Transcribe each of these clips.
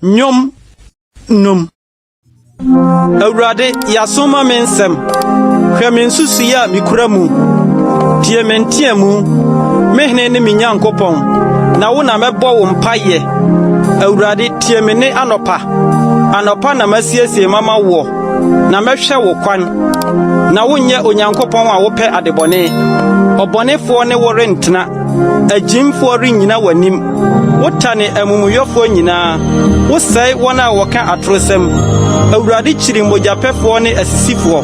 Nyom num Awurade yasoma mensem hwɛ me nsusu ya mikura mu tie mentie mu mehne ne minyankopɔn na wo na mɛbɔ wo mpaye Awurade tie me ne anopa na masiesie mama wo na mɛhwɛ wo kwan na wonyɛ onyankopɔn a wopɛ adebɔne ɔbɔnefo ne wo rentena agyimfo renyina wanim wotane amumuyɔfo nyinaa wosɛe wɔn a wɔka atorosɛm Awurade kyiri mogyapɛfo ne asisifo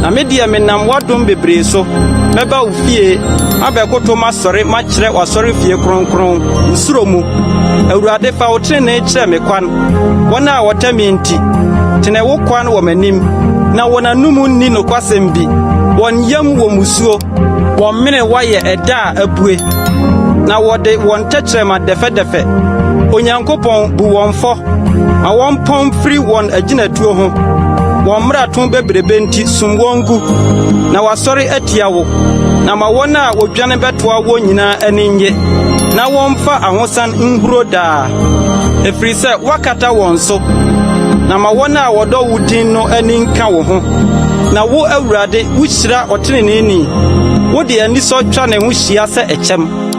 na media menam wadom bebree so mɛba wo fie abɛkoto masɔre makyerɛ wasɔre fie kronkron nsuro mu Awurade fa wo trene kyerɛ me kwan wɔn a wɔtɛ me nti tene wo kwan wɔ m'anim na wɔn anum nni nokwasɛm bi wɔn yam wɔ musuo wɔn mene wayɛ ɛda a abue na wɔde wɔn tɛkyerɛma dɛfɛdɛfɛ Onyankopɔn bu wɔn fɔ ma wɔn pɔn firi wɔn agyinatuo ho wɔn mmarato bebrebe nti sum wɔn gu na wasɔre atia wo na ma wɔn a wodwane bɛtoa wɔn nyinaa ani nye na wɔn fa ahosan nhuro daa efiri sɛ wakata wɔn so na ma wɔn a wɔdɔ wo din no ani nka wo ho na wo Awurade wuhyira ɔtreneeni wo de anisɔ twa ne ho hyia sɛ ɛkyɛm